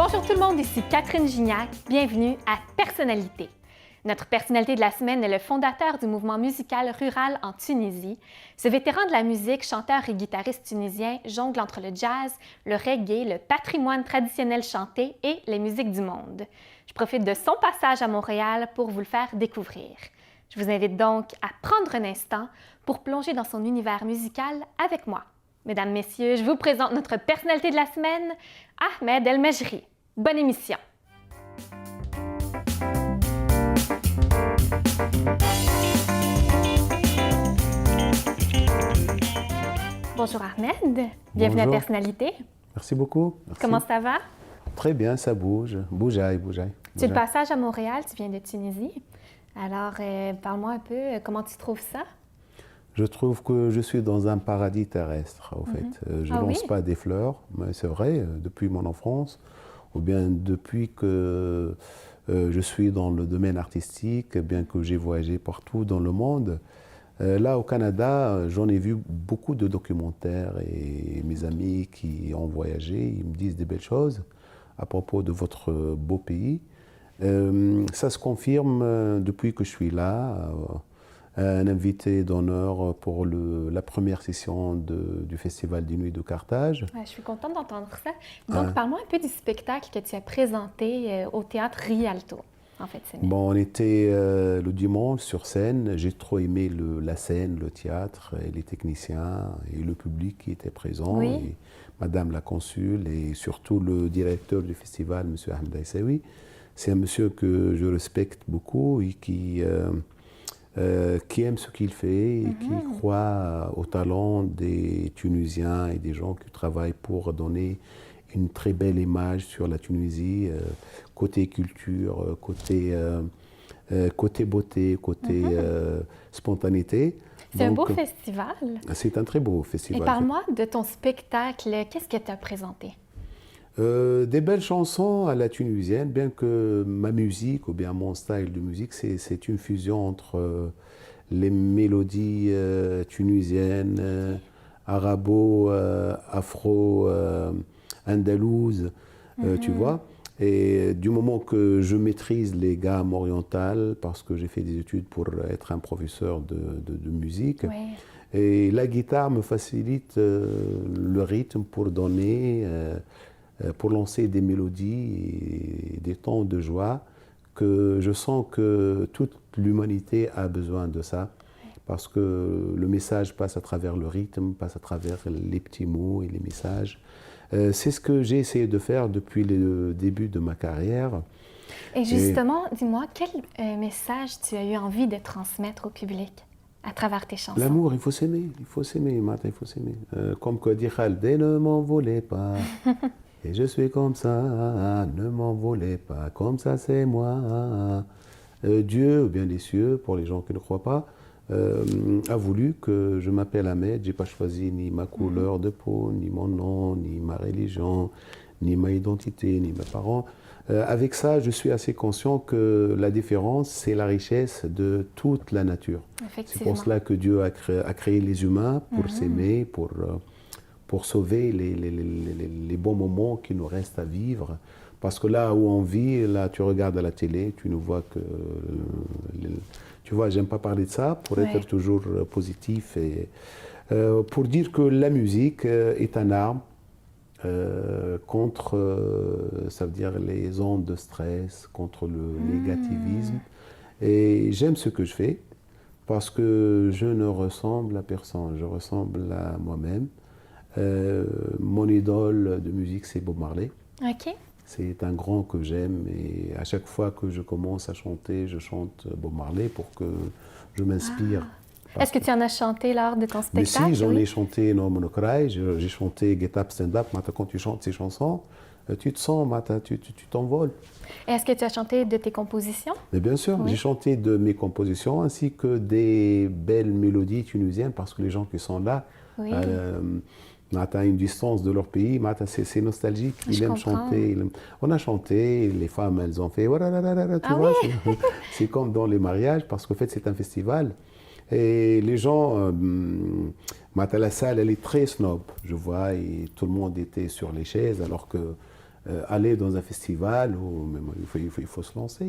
Bonjour tout le monde, ici Catherine Gignac. Bienvenue à Personnalité. Notre personnalité de la semaine est le fondateur du mouvement musical rural en Tunisie. Ce vétéran de la musique, chanteur et guitariste tunisien, jongle entre le jazz, le reggae, le patrimoine traditionnel chanté et les musiques du monde. Je profite de son passage à Montréal pour vous le faire découvrir. Je vous invite donc à prendre un instant pour plonger dans son univers musical avec moi. Mesdames, Messieurs, je vous présente notre personnalité de la semaine, Ahmed El Mejri. Bonne émission! Bonjour Ahmed, bienvenue à Personnalité. Merci beaucoup. Merci. Comment ça va? Très bien, ça bouge. Bougeaille. Tu es de passage à Montréal, tu viens de Tunisie. Alors, parle-moi un peu, comment tu trouves ça? Je trouve que je suis dans un paradis terrestre, au fait. Je ne lance pas des fleurs, mais c'est vrai, depuis mon enfance, ou bien depuis que je suis dans le domaine artistique, bien que j'ai voyagé partout dans le monde. Là, au Canada, j'en ai vu beaucoup de documentaires et mes amis qui ont voyagé, ils me disent des belles choses à propos de votre beau pays. Ça se confirme depuis que je suis là. Un invité d'honneur pour la première session du Festival des Nuits de Carthage. Ouais, je suis contente d'entendre ça. Donc, parle-moi un peu du spectacle que tu as présenté au Théâtre Rialto. En fait, bon, on était le dimanche sur scène. J'ai trop aimé la scène, le théâtre, et les techniciens et le public qui était présent. Oui. Et Madame la consul et surtout le directeur du festival, M. Ahmed Aissaoui. C'est un monsieur que je respecte beaucoup et qui aime ce qu'il fait et qui croit au talent des Tunisiens et des gens qui travaillent pour donner une très belle image sur la Tunisie, côté culture, côté beauté, côté spontanéité. C'est un beau festival. C'est un très beau festival. Et parle-moi de ton spectacle. Qu'est-ce que tu as présenté? Des belles chansons à la tunisienne, bien que ma musique ou bien mon style de musique, c'est une fusion entre les mélodies tunisiennes, arabo, afro, andalouses, tu vois. Et du moment que je maîtrise les gammes orientales, parce que j'ai fait des études pour être un professeur de musique, Oui. Et la guitare me facilite le rythme pour donner... pour lancer des mélodies et des tons de joie que je sens que toute l'humanité a besoin de ça parce que le message passe à travers le rythme, passe à travers les petits mots et les messages. C'est ce que j'ai essayé de faire depuis le début de ma carrière. Et justement, dis-moi, quel message tu as eu envie de transmettre au public à travers tes chansons? L'amour, il faut s'aimer, Martha, il faut s'aimer. Comme que dit Khaldé, ne m'en volez pas. Et je suis comme ça, ne m'en volez pas, comme ça c'est moi. Dieu, ou bien les cieux, pour les gens qui ne croient pas, a voulu que je m'appelle Ahmed. Je n'ai pas choisi ni ma couleur de peau, ni mon nom, ni ma religion, ni ma identité, ni mes parents. Avec ça, je suis assez conscient que la différence, c'est la richesse de toute la nature. C'est pour cela que Dieu a créé les humains pour s'aimer, pour sauver les bons moments qui nous restent à vivre. Parce que là où on vit, là tu regardes à la télé, tu ne vois que... tu vois, j'aime pas parler de ça pour être toujours positif. Et, pour dire que la musique est un arme contre, ça veut dire les ondes de stress, contre le négativisme. Et j'aime ce que je fais parce que je ne ressemble à personne, je ressemble à moi-même. Mon idole de musique, c'est Bob Marley. OK. C'est un grand que j'aime et à chaque fois que je commence à chanter, je chante Bob Marley pour que je m'inspire. Est-ce que tu en as chanté lors de ton spectacle? Mais si, j'en ai chanté No Monocry, j'ai chanté Get Up, Stand Up. Maintenant, quand tu chantes ces chansons, tu te sens, tu t'envoles. Est-ce que tu as chanté de tes compositions? Mais bien sûr, j'ai chanté de mes compositions ainsi que des belles mélodies tunisiennes parce que les gens qui sont là, à une distance de leur pays, c'est nostalgique. Ils aiment chanter. On a chanté, les femmes, elles ont fait. Tu vois, c'est comme dans les mariages, parce qu'en fait, c'est un festival. Et les gens, la salle, elle est très snob, je vois, et tout le monde était sur les chaises, alors que aller dans un festival, il faut se lancer,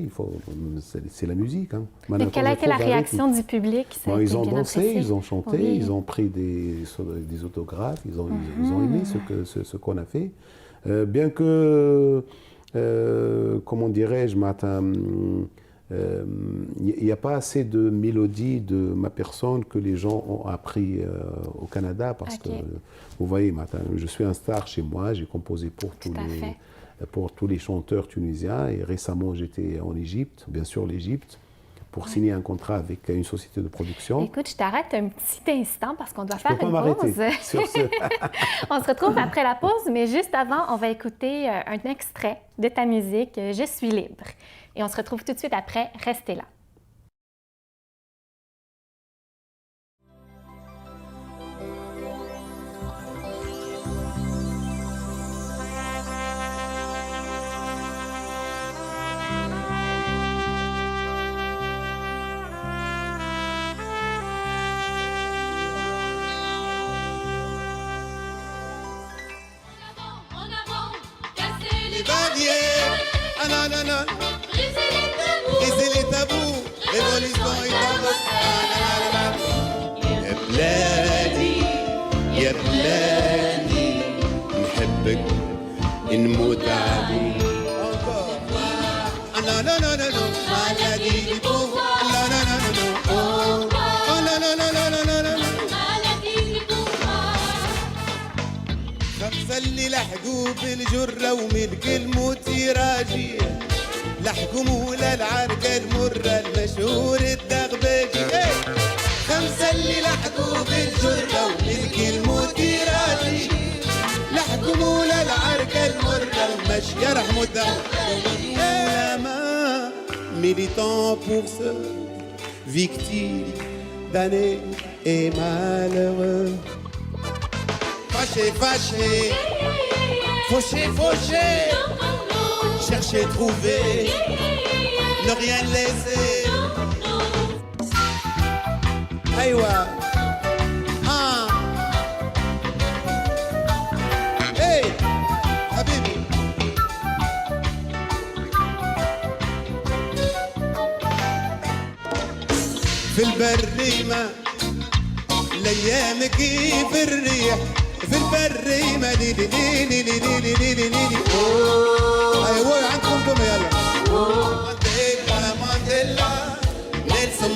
c'est la musique. Hein. Et quelle a été la réaction du public? Bon, ils ont dansé, ils ont chanté, oui. Ils ont pris des autographes, ils ont aimé ce qu'on a fait. Bien que, comment dirais-je, il n'y a pas assez de mélodies de ma personne que les gens ont appris au Canada parce que, vous voyez, je suis un star chez moi, j'ai composé pour tous les chanteurs tunisiens et récemment j'étais en Égypte, bien sûr l'Égypte, pour signer un contrat avec une société de production. Écoute, je t'arrête un petit instant parce qu'on doit faire une pause. Sur ce. On se retrouve après la pause, mais juste avant, on va écouter un extrait de ta musique, Je suis libre. Et on se retrouve tout de suite après. Restez là. Ah non, non, non. Briser les tabous. Révolution et tabou. يا بلادي يا بلادي نحبك نموت عليك. Non, non, non, non, non. Maladie du pouvoir. Non, non, non, non, non. Oh, non, non, non, non, non, non, non. Maladie du pouvoir. خمسة اللي لحقوا بالجرة وملك الموت يراجي لحقوا مولا العركة المرة المشهور الدغباجي. خمسة اللي لحقوا بالجرة وملك الموت يراجي لحقوا مولا العركة المرة المشي رحموا الدغباجي. Militant pour ceux victimes d'années et malheureux. Fâché, fâché, fauché, fauché, chercher, trouver, ne rien laisser. Aïwa, ah, hey, Habibi. في البريمة الأيام كيف الريح في البريمة ليلي ليلي ليلي ليلي ليلي. أيوة عندكم دم يلا. مانديلا مانديلا نيلسون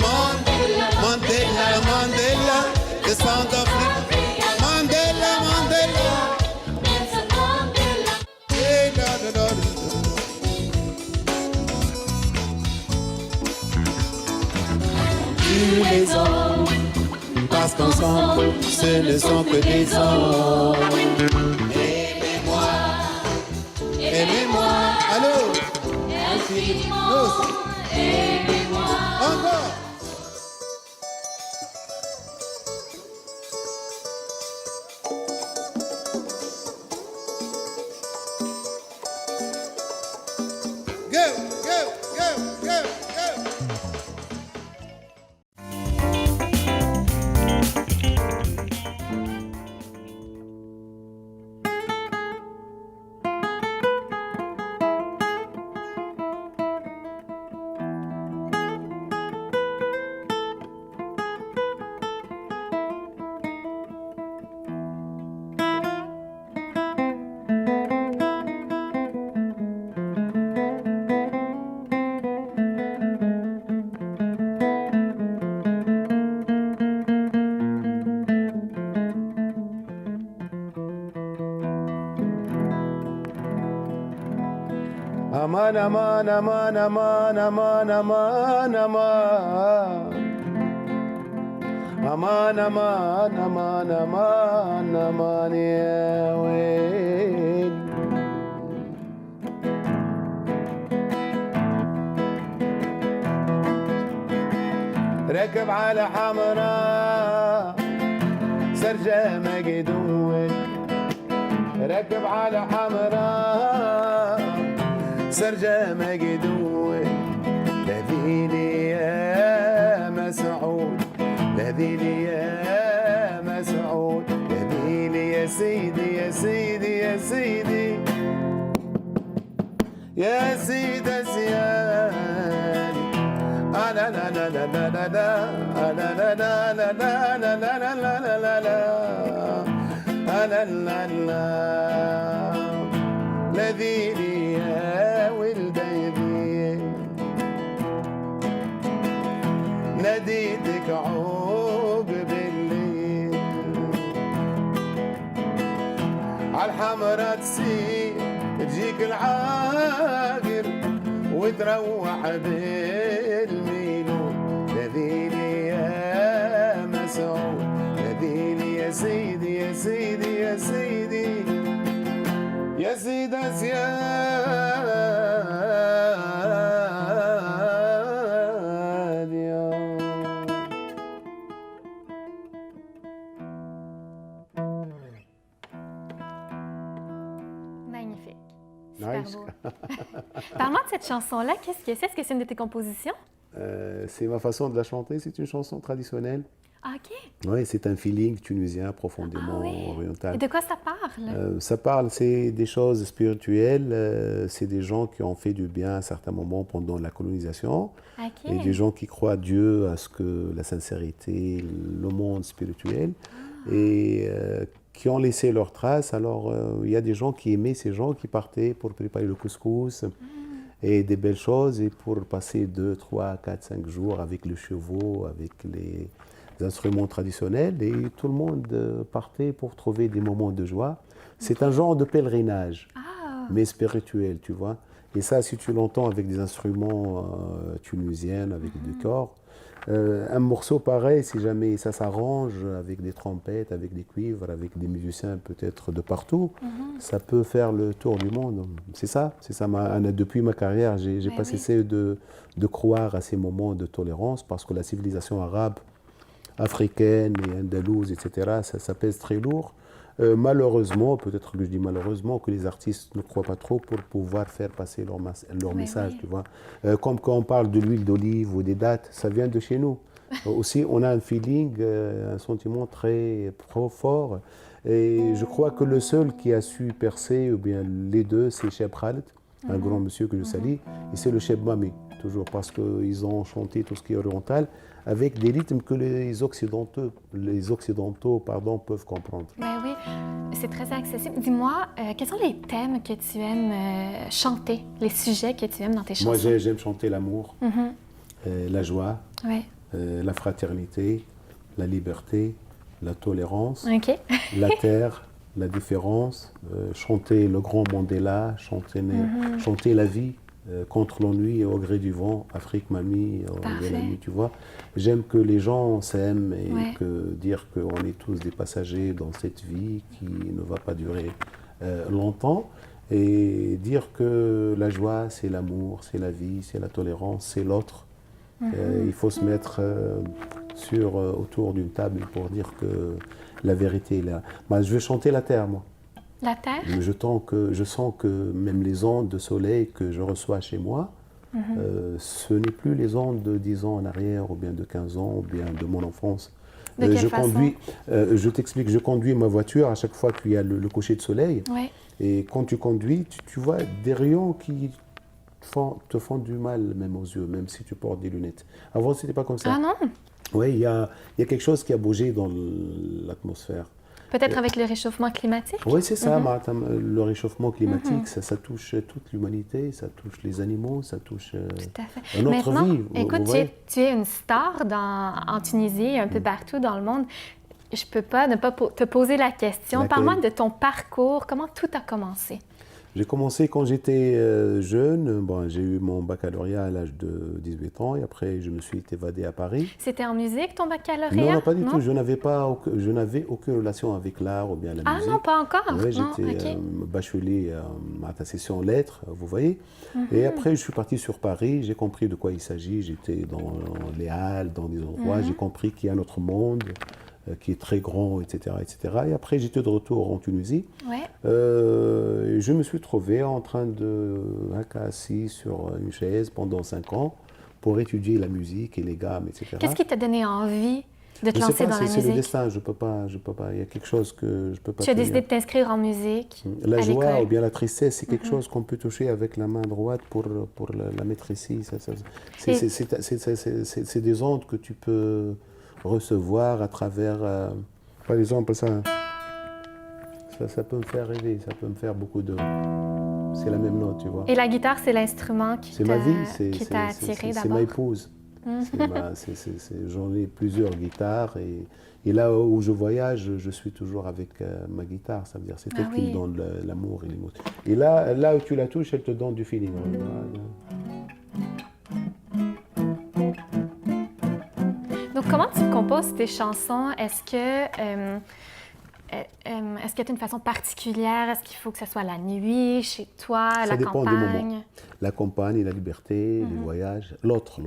مانديلا مانديلا the sound of مانديلا مانديلا نيلسون مانديلا. Tous les hommes, parce qu'ensemble, ce ne sont que des hommes. Aimez-moi, aimez-moi, allô, infiniment, aimez-moi. Encore. Go, go, go, go, go. Aman, aman, aman, aman, aman, aman, aman. Aman, aman, aman, aman, aman, يا ويل. ركب على حمراء سرجة مقدول. ركب على حمراء سرجة مقدول. لذيلي يا مسعود لذيلي يا مسعود لذيلي يا سيدي يا سيدي يا سيدي. يا سيد الزيان لا لا لا لا لا لا لا لا لا لا لا لا لا لا لا لا لا لا لذيذي يا ولدي ناديتك عوق بالليل عالحمرا تسير تجيك العاقر وتروح بالميلون ناديلي يا مسعود ناديلي يا سيدي يا سيدي يا سيدي يا سيدي زياد يا Magnifique. Nice. Super beau. Parle-moi de cette chanson-là. Qu'est-ce que c'est? Est-ce que c'est une de tes compositions? C'est ma façon de la chanter, c'est une chanson traditionnelle. Ah, OK. Oui, c'est un feeling tunisien profondément Ah oui. oriental. Et de quoi ça parle? Ça parle, c'est des choses spirituelles, c'est des gens qui ont fait du bien à un certain moment pendant la colonisation, OK. et des gens qui croient à Dieu, à ce que la sincérité, le monde spirituel, et qui ont laissé leurs traces. Alors, il y a des gens qui aimaient ces gens, qui partaient pour préparer le couscous et des belles choses, et pour passer 2, 3, 4, 5 jours avec les chevaux, avec les instruments traditionnels, et tout le monde partait pour trouver des moments de joie. C'est un genre de pèlerinage, mais spirituel, tu vois. Et ça, si tu l'entends avec des instruments tunisiens, avec des corps, un morceau pareil, si jamais ça s'arrange avec des trompettes, avec des cuivres, avec des musiciens peut-être de partout, ça peut faire le tour du monde. C'est ça. Depuis ma carrière, j'ai pas cessé de croire à ces moments de tolérance, parce que la civilisation arabe, africaine et andalouse, etc., ça pèse très lourd. Malheureusement, peut-être que je dis malheureusement, que les artistes ne croient pas trop pour pouvoir faire passer leur message, tu vois. Comme quand on parle de l'huile d'olive ou des dattes, ça vient de chez nous. Aussi, on a un feeling, un sentiment très fort. Et je crois que le seul qui a su percer, ou bien les deux, c'est Cheb Khaled, un grand monsieur que je salue, et c'est le Cheb Mami, toujours, parce qu'ils ont chanté tout ce qui est oriental, avec des rythmes que les Occidentaux peuvent comprendre. Ben oui, c'est très accessible. Dis-moi, quels sont les thèmes que tu aimes chanter, les sujets que tu aimes dans tes chansons? Moi, j'aime chanter l'amour, la joie, Ouais. la fraternité, la liberté, la tolérance, OK. la terre, la différence, chanter le grand Mandela, chanter la vie, contre l'ennui et au gré du vent, Afrique mamie, au gré de la nuit, tu vois. J'aime que les gens s'aiment, et que dire qu'on est tous des passagers dans cette vie qui ne va pas durer longtemps, et dire que la joie, c'est l'amour, c'est la vie, c'est la tolérance, c'est l'autre. Il faut se mettre autour d'une table pour dire que la vérité est là. Bah, je veux chanter la terre, moi. La terre? Je sens que même les ondes de soleil que je reçois chez moi, ce n'est plus les ondes de 10 ans en arrière, ou bien de 15 ans, ou bien de mon enfance. De quelle façon? Je t'explique, je conduis ma voiture à chaque fois qu'il y a le coucher de soleil. Ouais. Et quand tu conduis, tu vois des rayons qui te font du mal, même aux yeux, même si tu portes des lunettes. Avant, ce n'était pas comme ça. Ah non? Oui, il y a quelque chose qui a bougé dans l'atmosphère. Peut-être avec le réchauffement climatique? Oui, c'est ça, le réchauffement climatique, ça touche toute l'humanité, ça touche les animaux, ça touche Tout à fait. notre Maintenant, vie. écoute, tu es une star en Tunisie, un peu partout dans le monde. Je ne peux pas ne pas te poser la question. Parle-moi de ton parcours, comment tout a commencé? J'ai commencé quand j'étais jeune. Bon, j'ai eu mon baccalauréat à l'âge de 18 ans, et après je me suis évadé à Paris. C'était en musique ton baccalauréat? Non, pas du tout. Je n'avais aucune relation avec l'art ou bien la musique. Ah non, pas encore? Oui, Non, j'étais ok. bachelier à session en lettres, vous voyez. Et après, je suis parti sur Paris. J'ai compris de quoi il s'agit. J'étais dans les halles, dans des endroits. J'ai compris qu'il y a un autre monde qui est très grand, etc., etc. Et après, j'étais de retour en Tunisie. Ouais. Je me suis trouvé en train assis sur une chaise pendant 5 ans pour étudier la musique et les gammes, etc. Qu'est-ce qui t'a donné envie de te Je sais lancer pas dans si la c'est le musique? destin, je peux pas. Il y a quelque chose que je peux pas Tu as tenir. décidé de t'inscrire en musique La à joie l'école. ou bien la tristesse, c'est quelque chose qu'on peut toucher avec la main droite pour la mettre ici. Et- C'est des ondes que tu peux recevoir à travers, par exemple, ça peut me faire rêver, ça peut me faire beaucoup de... C'est la même note, tu vois. Et la guitare, c'est l'instrument qui C'est ma vie, qui t'a attiré c'est d'abord? ma épouse. J'en ai plusieurs guitares et là où je voyage, je suis toujours avec ma guitare. Ça veut dire c'est Ah elle qui oui. me donne l'amour et l'émotion. Et là où tu la touches, elle te donne du feeling. Donc, comment tu composes tes chansons? Est-ce que tu as une façon particulière? Est-ce qu'il faut que ce soit la nuit, chez toi, Ça la dépend du campagne? moment. La campagne, la liberté, les voyages. L'autre.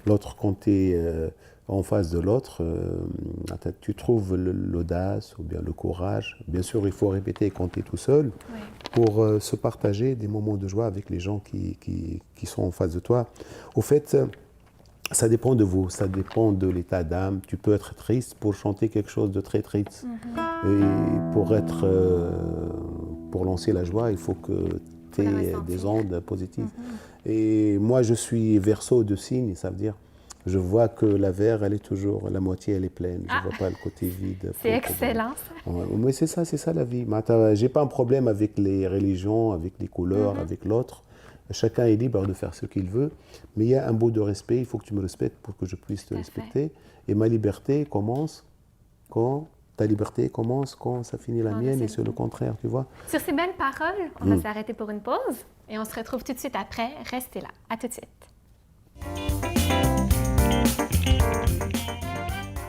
L'autre, quand tu es en face de l'autre, tu trouves l'audace ou bien le courage. Bien sûr, il faut répéter quand tu es tout seul Oui. pour se partager des moments de joie avec les gens qui sont en face de toi. Au fait, ça dépend de vous, ça dépend de l'état d'âme. Tu peux être triste pour chanter quelque chose de très triste. Et pour lancer la joie, il faut que tu la aies ressentir. des ondes positives. Et moi, je suis Verseau de signe, ça veut dire, je vois que la verre, elle est toujours, la moitié, elle est pleine. Je ne vois pas le côté vide. C'est excellent, ça. Ouais, mais c'est ça la vie. J'ai pas un problème avec les religions, avec les couleurs, avec l'autre. Chacun est libre de faire ce qu'il veut, mais il y a un bout de respect, il faut que tu me respectes pour que je puisse te respecter. Et ma liberté commence quand ta liberté commence, quand ça finit la mienne, et c'est le contraire, tu vois. Sur ces belles paroles, on va s'arrêter pour une pause et on se retrouve tout de suite après. Restez là. À tout de suite.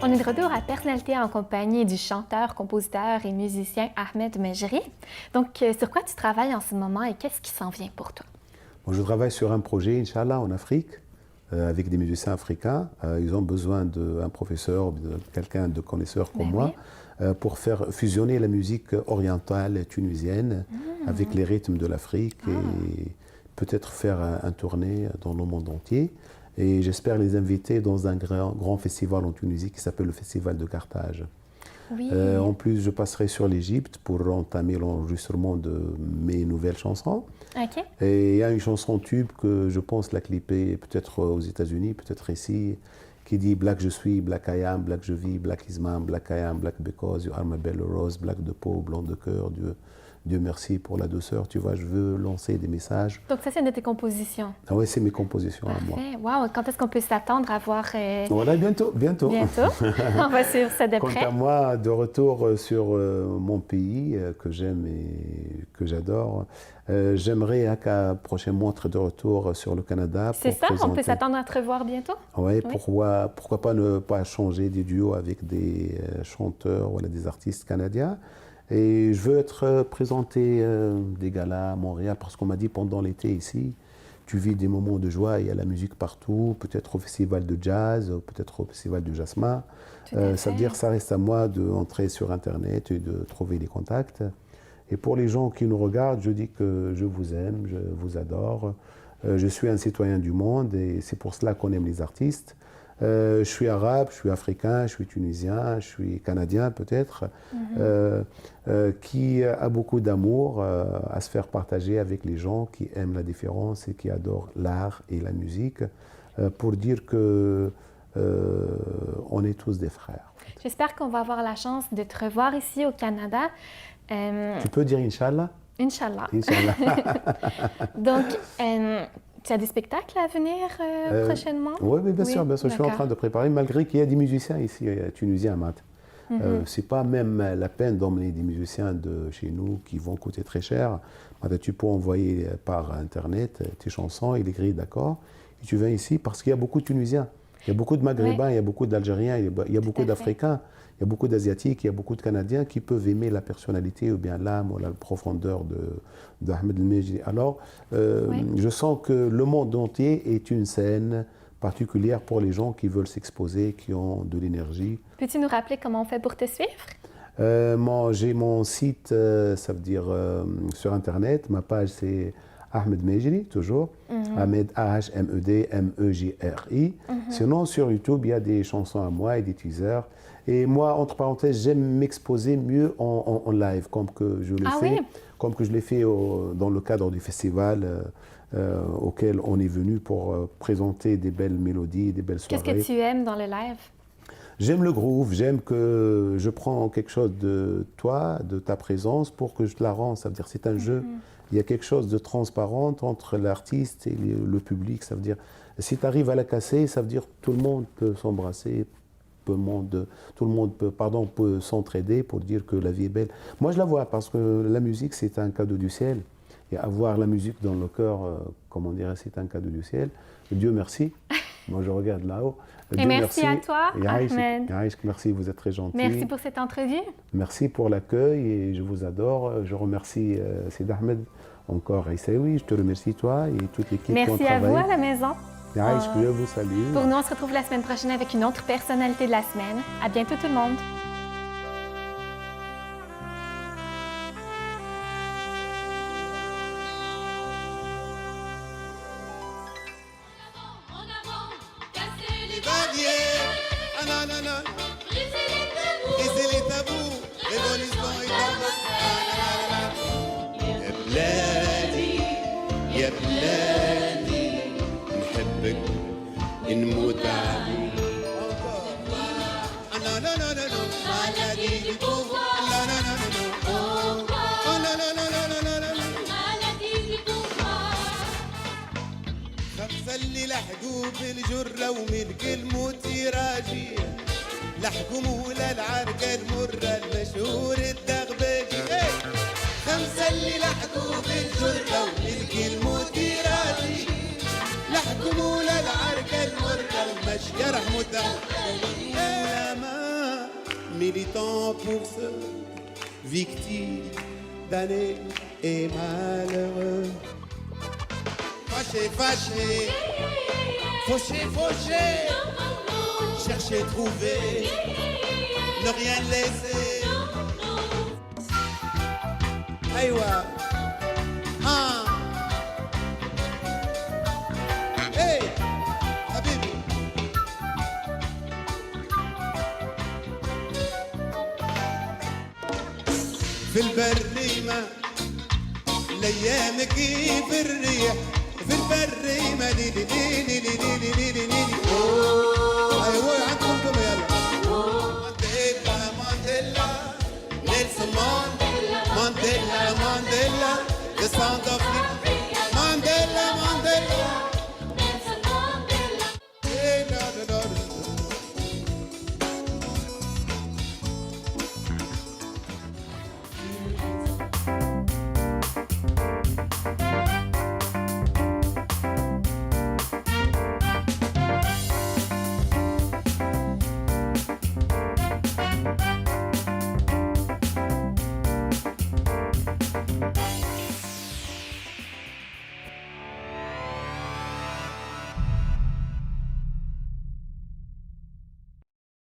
On est de retour à Personnalité en compagnie du chanteur, compositeur et musicien Ahmed Mejri. Donc, sur quoi tu travailles en ce moment et qu'est-ce qui s'en vient pour toi? Bon, je travaille sur un projet, Inch'Allah, en Afrique, avec des musiciens africains. Ils ont besoin d'un professeur, de quelqu'un de connaisseur comme moi, pour faire fusionner la musique orientale tunisienne avec les rythmes de l'Afrique et peut-être faire un tournée dans le monde entier. Et j'espère les inviter dans un grand festival en Tunisie qui s'appelle le Festival de Carthage. Oui. En plus, je passerai sur l'Égypte pour entamer l'enregistrement de mes nouvelles chansons. OK. Et il y a une chanson tube que je pense la clipper peut-être aux États-Unis, peut-être ici, qui dit Black je suis, Black I am, Black je vis, Black is man, Black I am, Black because you are my belle rose, Black de peau, blanc de cœur, Dieu merci pour la douceur. Tu vois, je veux lancer des messages. Donc, ça, c'est une de tes compositions. Ah ouais, c'est mes compositions à moi. Parfait. Wow. Quand est-ce qu'on peut s'attendre à voir Voilà, bientôt. bientôt? On va suivre ça de Quant près. à moi, de retour sur mon pays que j'aime et que j'adore, j'aimerais prochainement être de retour sur le Canada. C'est ça? On peut présenter. s'attendre à te revoir bientôt? Ouais, Oui. pourquoi pas ne pas changer des duos avec des chanteurs ou des artistes canadiens. Et je veux être présenté des galas à Montréal parce qu'on m'a dit pendant l'été ici, tu vis des moments de joie, il y a la musique partout, peut-être au festival de jazz, peut-être au festival de jasmin. Ça veut dire que ça reste à moi d'entrer sur Internet et de trouver des contacts. Et pour les gens qui nous regardent, je dis que je vous aime, je vous adore. Je suis un citoyen du monde et c'est pour cela qu'on aime les artistes. Je suis arabe, je suis africain, je suis tunisien, je suis canadien peut-être, qui a beaucoup d'amour à se faire partager avec les gens qui aiment la différence et qui adorent l'art et la musique, pour dire que on est tous des frères. J'espère qu'on va avoir la chance de te revoir ici au Canada. Tu peux dire Inch'Allah? Inch'Allah. Inch'Allah. Donc, tu as des spectacles à venir prochainement? Oui, bien sûr, je suis en d'accord. train de préparer, malgré qu'il y a des musiciens ici, tunisiens, Matt. C'est pas même la peine d'emmener des musiciens de chez nous qui vont coûter très cher. Tu peux envoyer par Internet tes chansons, ils écrivent d'accord, et tu viens ici parce qu'il y a beaucoup de Tunisiens. Il y a beaucoup de Maghrébins, il y a beaucoup d'Algériens, il y a beaucoup d'Africains, il y a beaucoup d'Asiatiques, il y a beaucoup de Canadiens qui peuvent aimer la personnalité ou bien l'âme ou la profondeur d'Ahmed Mejri. Alors, je sens que le monde entier est une scène particulière pour les gens qui veulent s'exposer, qui ont de l'énergie. Peux-tu nous rappeler comment on fait pour te suivre? J'ai mon site, ça veut dire sur Internet. Ma page, c'est Ahmed Mejri, toujours. Ahmed, A-H-M-E-D, M-E-J-R-I. Sinon, sur YouTube, il y a des chansons à moi et des teasers. Et moi, entre parenthèses, j'aime m'exposer mieux en live, comme que je le fais, oui? comme que je l'ai fait dans le cadre du festival auquel on est venu pour présenter des belles mélodies, des belles soirées. Qu'est-ce que tu aimes dans le live? J'aime le groove, j'aime que je prends quelque chose de toi, de ta présence, pour que je te la rende. Ça veut dire c'est un jeu. Il y a quelque chose de transparent entre l'artiste et le public. Ça veut dire, si tu arrives à la casser, ça veut dire tout le monde peut s'embrasser, tout le monde peut s'entraider pour dire que la vie est belle. Moi, je la vois parce que la musique, c'est un cadeau du ciel. Et avoir la musique dans le cœur, comme on dirait, c'est un cadeau du ciel. Dieu merci. Moi, je regarde là-haut. Et merci à toi, Ahmed. Merci, vous êtes très gentil. Merci pour cette entrevue. Merci pour l'accueil et je vous adore. Je remercie Sid Ahmed, encore Aïssaoui. Je te remercie toi et toute l'équipe qui ont Merci travaillé. à vous à la maison. Je vous salue. Pour nous, on se retrouve la semaine prochaine avec une autre personnalité de la semaine. À bientôt tout le monde. Ah non, non, non. Briser les tabous. Révolution et يا بلادي يا بلادي نحبك نموت عليك. Ah non, non, non, non, non. Maladie du pouvoir. Non, non, non, non, non. Oh, non, non, non, non, non, non, non. Maladie du pouvoir. خمسة اللي لحقوا بالجرة وملك الموت يراجيه. لحقوا مولا العركة المرة المشهور الدغباجي. خمسة اللي لحقوا بالجرة وملك الموت يراجي. لحقوا مولا العركة المرة المشهور الدغباجي. Militant pour ceux victimes d'années et malheureux. Fâché, fâché, fauché, fauché, chercher, trouver, ne rien laisser. Aïwa, ah, hey, Habibi. في البريمة الأيام كيف الريح في البريمة ليلي ليلي ليلي ليلي ليلي. أيوة عندكم يلا. مانديلا مانديلا نيلسون مانديلا مانديلا the song